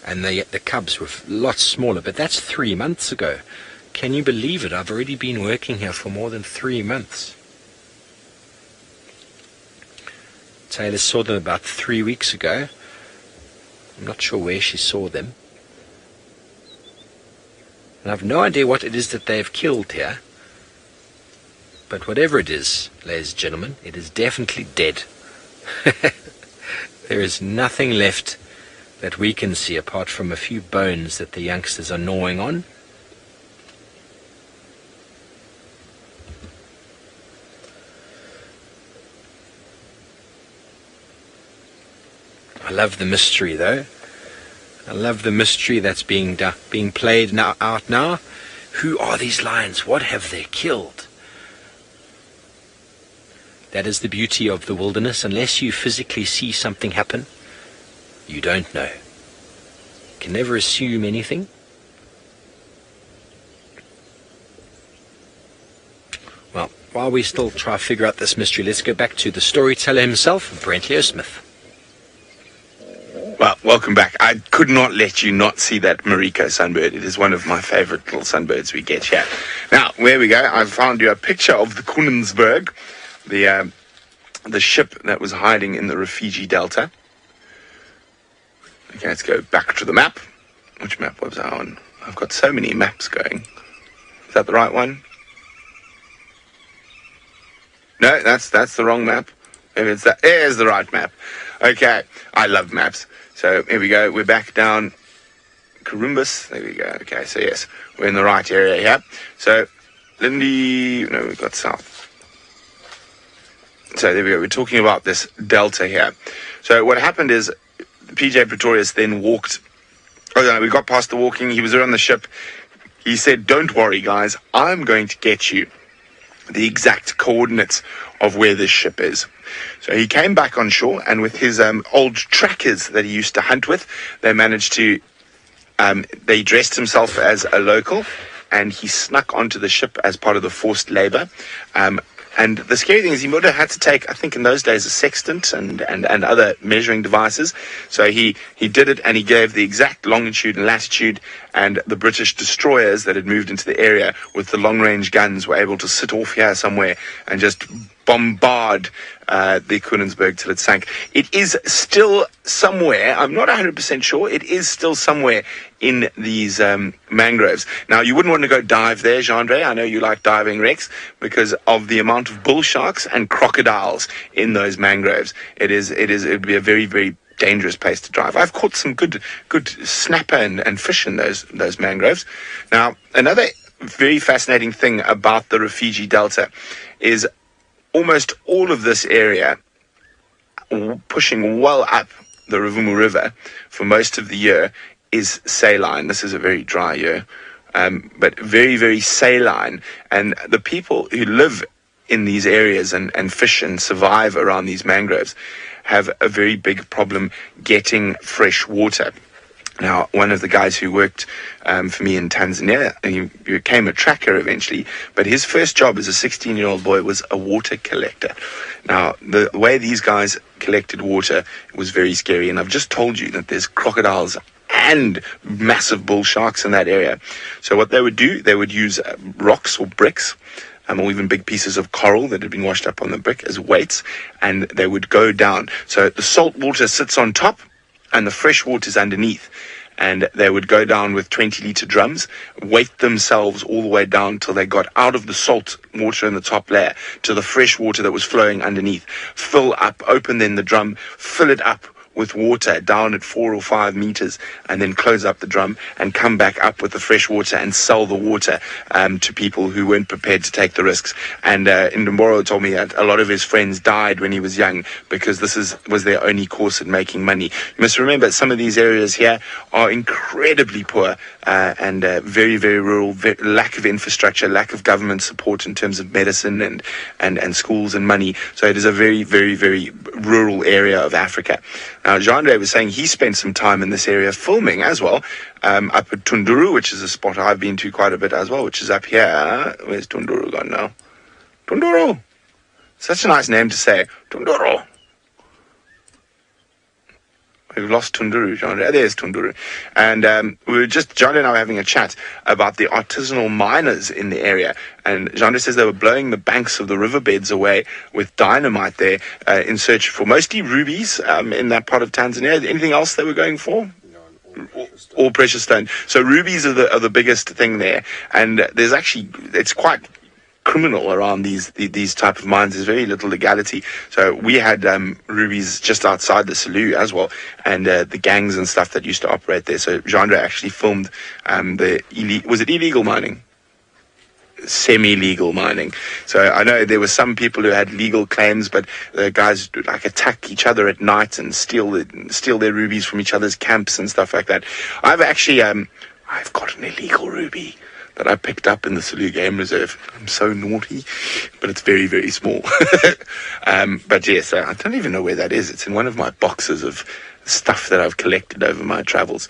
and the cubs were lots smaller. But that's 3 months ago. Can you believe it? I've already been working here for more than 3 months. Taylor saw them about 3 weeks ago. I'm not sure where she saw them. And I've no idea what it is that they've killed here. But whatever it is, ladies and gentlemen, it is definitely dead. There is nothing left that we can see apart from a few bones that the youngsters are gnawing on. I love the mystery, though. I love the mystery that's being played out now. Who are these lions? What have they killed? That is the beauty of the wilderness. Unless you physically see something happen, you don't know. You can never assume anything. Well, while we still try to figure out this mystery, let's go back to the storyteller himself, Brent Leo Smith. Well, welcome back. I could not let you not see that Mariko sunbird. It is one of my favorite little sunbirds we get here. Now, there we go. I've found you a picture of the Koenigsberg, the ship that was hiding in the Rufiji Delta. Okay, let's go back to the map. Which map was I on? I've got so many maps going. Is that the right one? No, that's the wrong map. Maybe it's that. There's the right map. Okay, I love maps. So here we go. We're back down Korumbus. There we go. Okay, so yes, we're in the right area here. So Lindy, no, we've got south. So there we go. We're talking about this delta here. So what happened is PJ Pretorius then walked. Oh no, we got past the walking. He was around the ship. He said, "Don't worry, guys. I'm going to get you the exact coordinates of where this ship is." So he came back on shore, and with his old trackers that he used to hunt with, they managed to, they dressed himself as a local, and he snuck onto the ship as part of the forced labor. And the scary thing is he would have had to take, I think in those days, a sextant and other measuring devices. So he did it, and he gave the exact longitude and latitude, and the British destroyers that had moved into the area with the long-range guns were able to sit off here somewhere and just bombard the Koenigsberg till it sank. It is still somewhere, I'm not 100% sure, it is still somewhere in these mangroves. Now, you wouldn't want to go dive there, Jean-Andre. I know you like diving, Rex, because of the amount of bull sharks and crocodiles in those mangroves. It would be a very, very dangerous place to drive. I've caught some good snapper and fish in those mangroves. Now, another very fascinating thing about the Rufiji Delta is almost all of this area, pushing well up the Ruvumu River for most of the year, is saline. This is a very dry year, but very, very saline. And the people who live in these areas and fish and survive around these mangroves have a very big problem getting fresh water. Now, one of the guys who worked for me in Tanzania, he became a tracker eventually, but his first job as a 16-year-old boy was a water collector. Now, the way these guys collected water was very scary, and I've just told you that there's crocodiles and massive bull sharks in that area. So what they would do, they would use rocks or bricks, or even big pieces of coral that had been washed up on the brick as weights, and they would go down. So the salt water sits on top, and the fresh water is underneath. And they would go down with 20-litre drums, weight themselves all the way down till they got out of the salt water in the top layer to the fresh water that was flowing underneath. Fill up, open then the drum, fill it up with water down at 4 or 5 meters, and then close up the drum and come back up with the fresh water and sell the water to people who weren't prepared to take the risks. And Ndamboro told me that a lot of his friends died when he was young because this was their only course at making money. You must remember, some of these areas here are incredibly poor and very, very rural, lack of infrastructure, lack of government support in terms of medicine and schools and money. So it is a very, very, very rural area of Africa. Now, Jean-Andre was saying he spent some time in this area filming as well, up at Tunduru, which is a spot I've been to quite a bit as well, which is up here. Where's Tunduru gone now? Tunduru! Such a nice name to say. Tunduru! We've lost Tunduru, Jean-Andre. There's Tunduru. And Jean-Andre and I were having a chat about the artisanal miners in the area. And Jean-Andre says they were blowing the banks of the riverbeds away with dynamite there in search for mostly rubies in that part of Tanzania. Anything else they were going for? All precious stone. So rubies are the biggest thing there. And there's actually, it's quite criminal around these type of mines. There's very little legality. So we had rubies just outside the Selous as well, and the gangs and stuff that used to operate there. So Jean-Andre actually filmed was it illegal mining? Semi-legal mining. So I know there were some people who had legal claims, but the guys would like attack each other at night and steal their rubies from each other's camps and stuff like that. I've actually I've got an illegal ruby that I picked up in the Selous Game Reserve. I'm so naughty, but it's very, very small. But yes, I don't even know where that is. It's in one of my boxes of stuff that I've collected over my travels.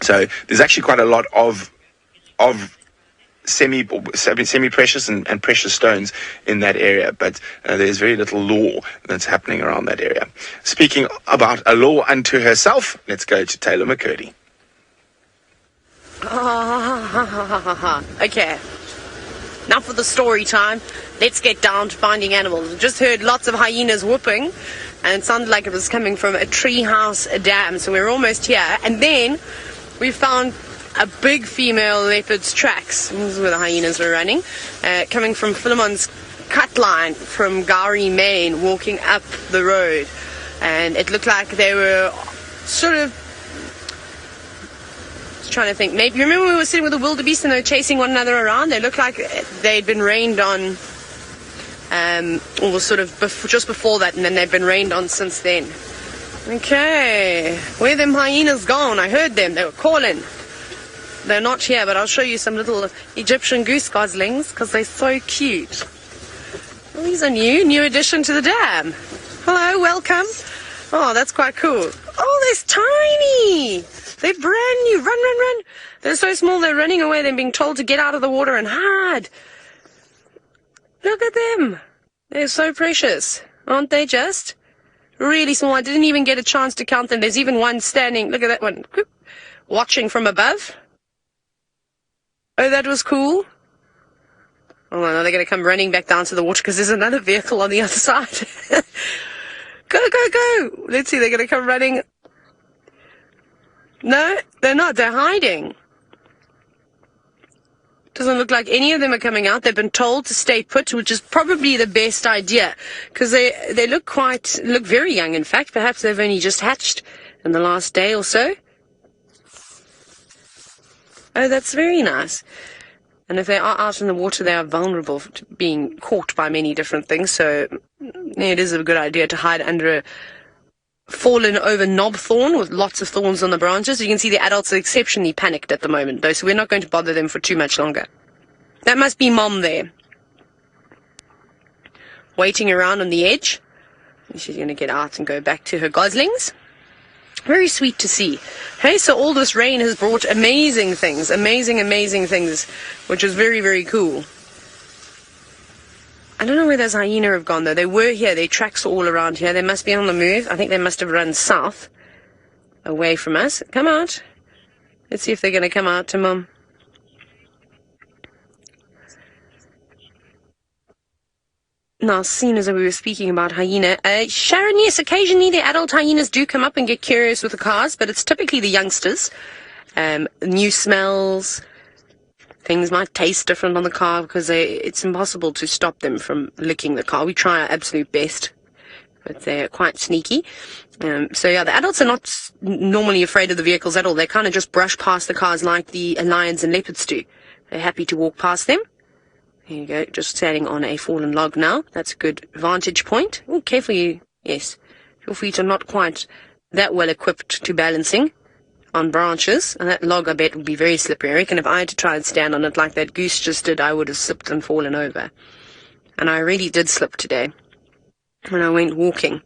So there's actually quite a lot of semi-precious and precious stones in that area, but there's very little law that's happening around that area. Speaking about a law unto herself, let's go to Taylor McCurdy. Okay, now for the story time. Let's get down to finding animals. We just heard lots of hyenas whooping, and it sounded like it was coming from a treehouse dam, so we're almost here. And then we found a big female leopard's tracks. This is where the hyenas were running, coming from Philemon's cut line from Gowrie, Maine, walking up the road. And it looked like they were sort of, trying to think, maybe remember we were sitting with the wildebeest and they were chasing one another around. They looked like they'd been rained on, or was sort of just before that, and then they've been rained on since then. Okay, where them hyenas gone? I heard them, they were calling. They're not here, but I'll show you some little Egyptian goose goslings because they're so cute. Well, these are new addition to the dam. Hello, welcome. Oh, that's quite cool. Oh, they're tiny. They're brand new. Run. They're so small they're running away. They're being told to get out of the water and hide. Look at them. They're so precious. Aren't they just? Really small. I didn't even get a chance to count them. There's even one standing. Look at that one. Watching from above. Oh, that was cool. Oh, no, they're going to come running back down to the water because there's another vehicle on the other side. Go. Let's see. They're going to come running. No, they're not. They're hiding. Doesn't look like any of them are coming out. They've been told to stay put, which is probably the best idea because they look very young. In fact, perhaps they've only just hatched in the last day or so. Oh, that's very nice. And if they are out in the water, they are vulnerable to being caught by many different things. So it is a good idea to hide under a fallen over knob thorn with lots of thorns on the branches. You can see the adults are exceptionally panicked at the moment, though, so we're not going to bother them for too much longer. That must be Mom there, waiting around on the edge. She's going to get out and go back to her goslings. Very sweet to see. Hey, so all this rain has brought amazing things, amazing things, which is very, very cool. I don't know where those hyena have gone, though. They were here. Their tracks are all around here. They must be on the move. I think they must have run south, away from us. Come out. Let's see if they're going to come out to Mum. Now, seeing as we were speaking about hyena, Sharon, yes, occasionally the adult hyenas do come up and get curious with the cars, but it's typically the youngsters. New smells. Things might taste different on the car because it's impossible to stop them from licking the car. We try our absolute best, but they're quite sneaky. So yeah, the adults are not normally afraid of the vehicles at all. They kind of just brush past the cars like the lions and leopards do. They're happy to walk past them. There you go, just standing on a fallen log now. That's a good vantage point. Oh, careful you. Yes, your feet are not quite that well equipped to balancing on branches, and that log, I bet, would be very slippery. I reckon if I had to try and stand on it like that goose just did, I would have slipped and fallen over. And I really did slip today when I went walking.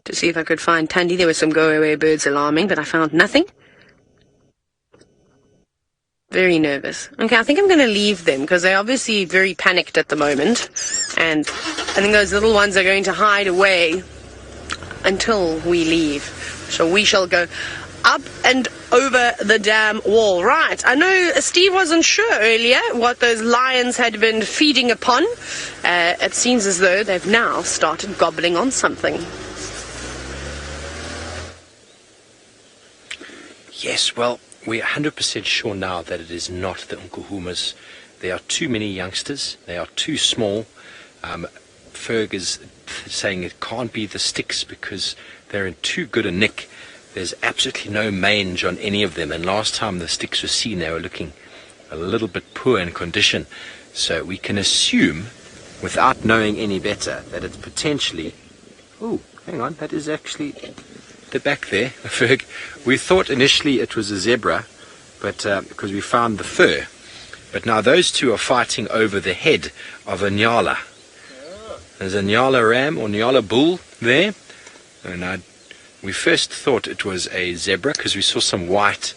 to see if I could find Tandy. There were some go-away birds alarming, but I found nothing. Very nervous. Okay, I think I'm going to leave them because they're obviously very panicked at the moment. And I think those little ones are going to hide away until we leave. So we shall go up and over the dam wall. Right, I know Steve wasn't sure earlier what those lions had been feeding upon. It seems as though they've now started gobbling on something. Yes, well, we're 100% sure now that it is not the Unkuhumas. There are too many youngsters. They are too small. Ferg is saying it can't be the Styx because they're in too good a nick. There's absolutely no mange on any of them. And last time the Styx were seen, they were looking a little bit poor in condition. So we can assume, without knowing any better, that it's potentially... Oh, hang on, that is actually... the back there, Ferg. We thought initially it was a zebra, but because we found the fur. But now those two are fighting over the head of a nyala. There's a nyala ram or nyala bull there. And we first thought it was a zebra because we saw some white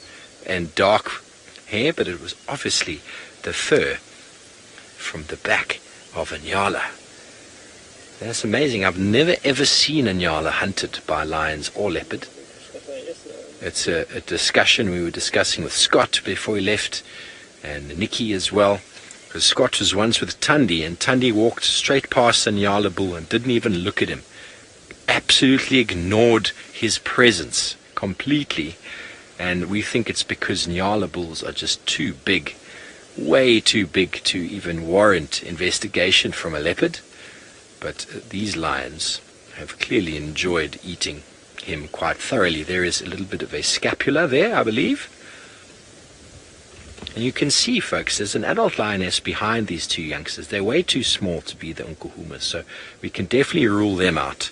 and dark hair, but it was obviously the fur from the back of a nyala. That's amazing. I've never ever seen a nyala hunted by lions or leopard. It's a discussion we were discussing with Scott before he left, and Nikki as well. Because Scott was once with Tundi, and Tundi walked straight past the nyala bull and didn't even look at him. Absolutely ignored his presence completely. And we think it's because nyala bulls are just too big, way too big to even warrant investigation from a leopard. But these lions have clearly enjoyed eating him quite thoroughly. There is a little bit of a scapula there, I believe. And you can see, folks, there's an adult lioness behind these two youngsters. They're way too small to be the Unkuhumas, so we can definitely rule them out.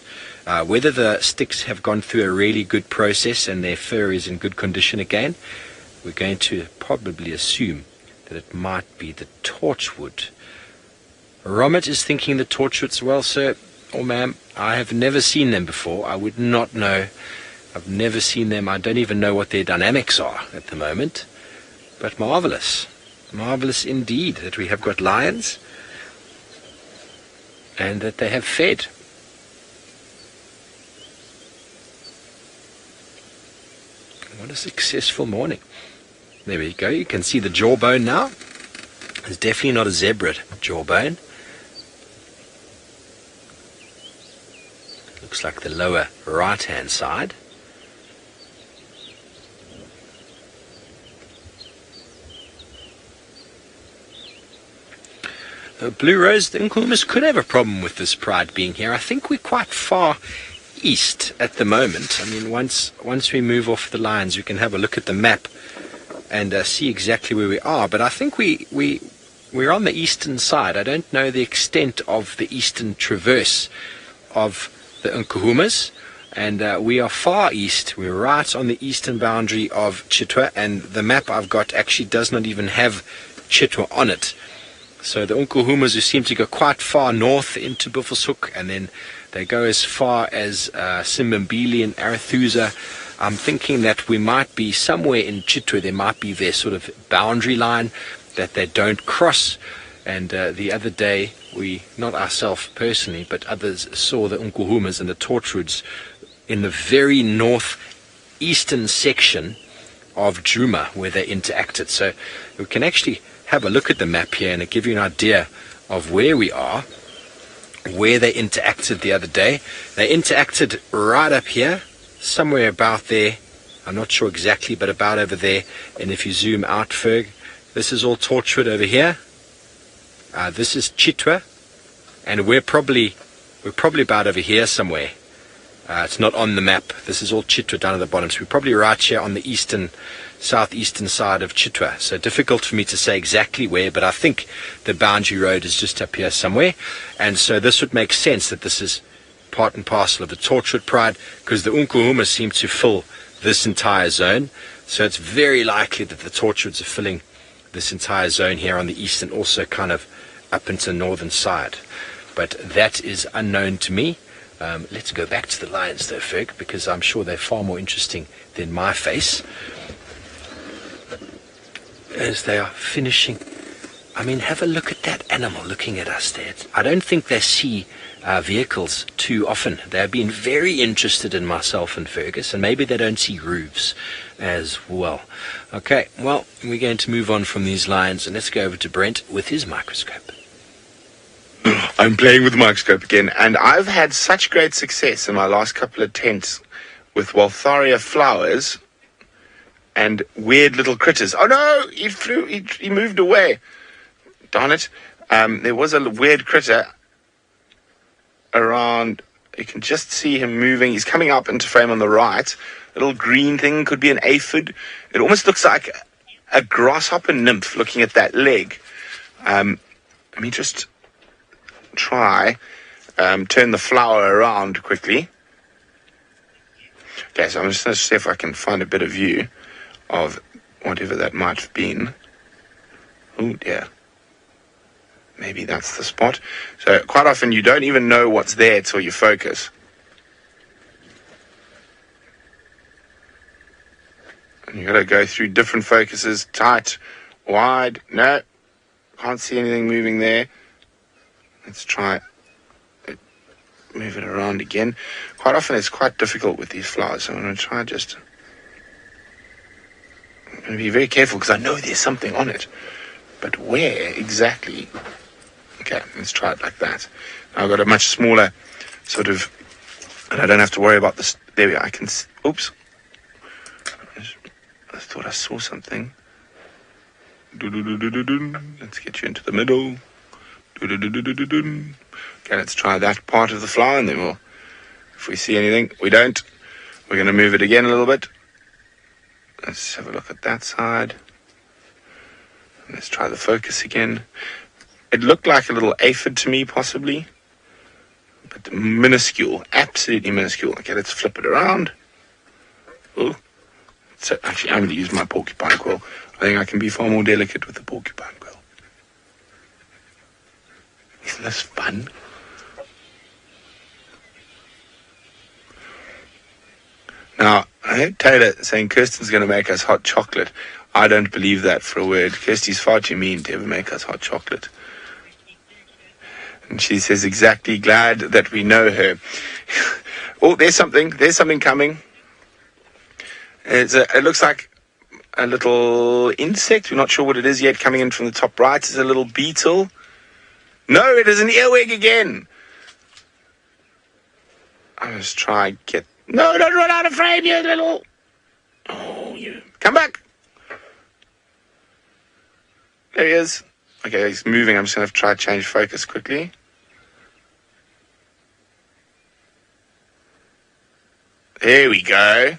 Whether the Styx have gone through a really good process and their fur is in good condition again, we're going to probably assume that it might be the Torchwood. Romit is thinking the Torchwoods. Well, sir or ma'am, I have never seen them before. I would not know. I've never seen them. I don't even know what their dynamics are at the moment. But marvelous. Marvelous indeed that we have got lions and that they have fed. What a successful morning. There we go. You can see the jawbone now. It's definitely not a zebra jawbone. Looks like the lower right-hand side. Blue Rose, the Unkuhumas could have a problem with this pride being here. I think we're quite far east at the moment. I mean, once we move off the lines, we can have a look at the map and see exactly where we are. But I think we're on the eastern side. I don't know the extent of the eastern traverse of the Unkuhumas, and we are far east. We're right on the eastern boundary of Chitwa, and the map I've got actually does not even have Chitwa on it. So the Unkuhumas, who seem to go quite far north into Buffelshoek, and then they go as far as Simbambili and Arathusa. I'm thinking that we might be somewhere in Chitwa. There might be their sort of boundary line that they don't cross. And the other day, we, not ourselves personally, but others saw the Unkuhumas and the Torchwoods in the very northeastern section of Djuma where they interacted. So we can actually have a look at the map here and give you an idea of where we are, where they interacted the other day. They interacted right up here, somewhere about there. I'm not sure exactly, but about over there. And if you zoom out, Ferg, this is all Torchwood over here. This is Chitwa, and we're probably about over here somewhere. It's not on the map. This is all Chitwa down at the bottom. So we're probably right here on the southeastern side of Chitwa. So difficult for me to say exactly where, but I think the boundary road is just up here somewhere. And so this would make sense that this is part and parcel of the Torchwood pride, because the Unkuhumas seem to fill this entire zone. So it's very likely that the Torchwoods are filling this entire zone here on the east and also kind of up into the northern side. But that is unknown to me. Let's go back to the lions though, Ferg, because I'm sure they're far more interesting than my face. As they are finishing. I mean, have a look at that animal looking at us there. I don't think they see vehicles too often. They've been very interested in myself and Fergus, and maybe they don't see roofs as well. Okay, well, we're going to move on from these lions, and let's go over to Brent with his microscope. I'm playing with the microscope again, and I've had such great success in my last couple of attempts with Waltharia flowers and weird little critters. Oh no, he moved away. Darn it. There was a weird critter around. You can just see him moving. He's coming up into frame on the right. A little green thing, could be an aphid. It almost looks like a grasshopper nymph looking at that leg. Let me just try turn the flower around quickly. Okay, so I'm just going to see if I can find a better view of whatever that might have been. Oh dear. Maybe that's the spot. So quite often you don't even know what's there till you focus. And you've got to go through different focuses, tight, wide. No, can't see anything moving there. Let's try move it around again. Quite often it's quite difficult with these flowers, so I'm going to try just... I'm going to be very careful because I know there's something on it. But where exactly? Okay, let's try it like that. Now I've got a much smaller sort of... And I don't have to worry about this. There we go. I can... Oops. I thought I saw something. Let's get you into the middle. Okay, let's try that part of the flower, and then we'll, if we see anything, we don't. We're going to move it again a little bit. Let's have a look at that side. Let's try the focus again. It looked like a little aphid to me, possibly, but minuscule, absolutely minuscule. Okay, let's flip it around. Oh, so actually, I'm going to use my porcupine quill. I think I can be far more delicate with the porcupine quill. Isn't this fun? Now, I heard Taylor saying Kirsten's going to make us hot chocolate. I don't believe that for a word. Kirsty's far too mean to ever make us hot chocolate. And she says, exactly, glad that we know her. Oh, there's something coming. It looks like a little insect. We're not sure what it is yet. Coming in from the top right is a little beetle. No, it is an earwig again. I must try and get... No, don't run out of frame, you little... Oh, you... Come back. There he is. Okay, he's moving. I'm just going to try to change focus quickly. There we go.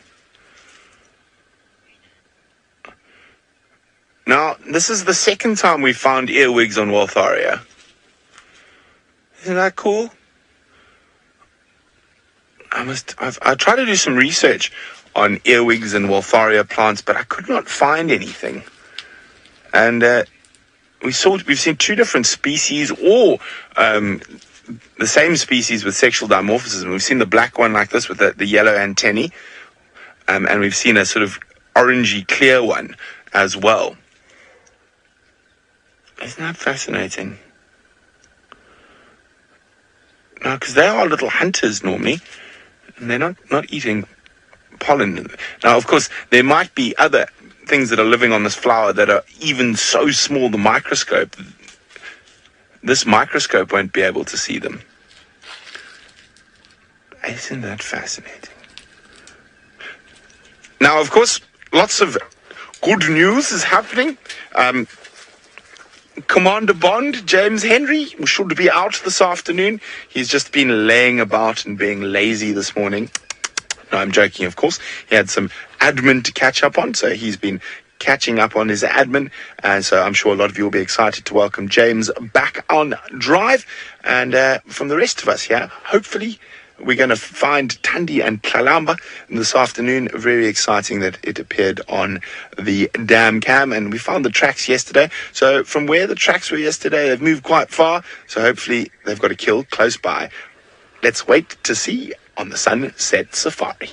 Now, this is the second time we found earwigs on Waltharia. Isn't that cool? I tried to do some research on earwigs and Waltharia plants, but I could not find anything. And we've seen two different species, or the same species with sexual dimorphism. We've seen the black one like this with the yellow antennae, and we've seen a sort of orangey clear one as well. Isn't that fascinating? No, because they are little hunters normally, and they're not eating pollen. Now, of course, there might be other things that are living on this flower that are even so small, this microscope won't be able to see them. Isn't that fascinating? Now, of course, lots of good news is happening. Commander Bond, James Henry, should be out this afternoon. He's just been laying about and being lazy this morning. No, I'm joking, of course. He had some admin to catch up on, so he's been catching up on his admin. So I'm sure a lot of you will be excited to welcome James back on drive. And from the rest of us here, hopefully we're going to find Thandi and Tlalamba this afternoon. Very exciting that it appeared on the dam cam, and we found the tracks yesterday. So from where the tracks were yesterday, they've moved quite far. So hopefully they've got a kill close by. let's wait to see on the Sunset Safari.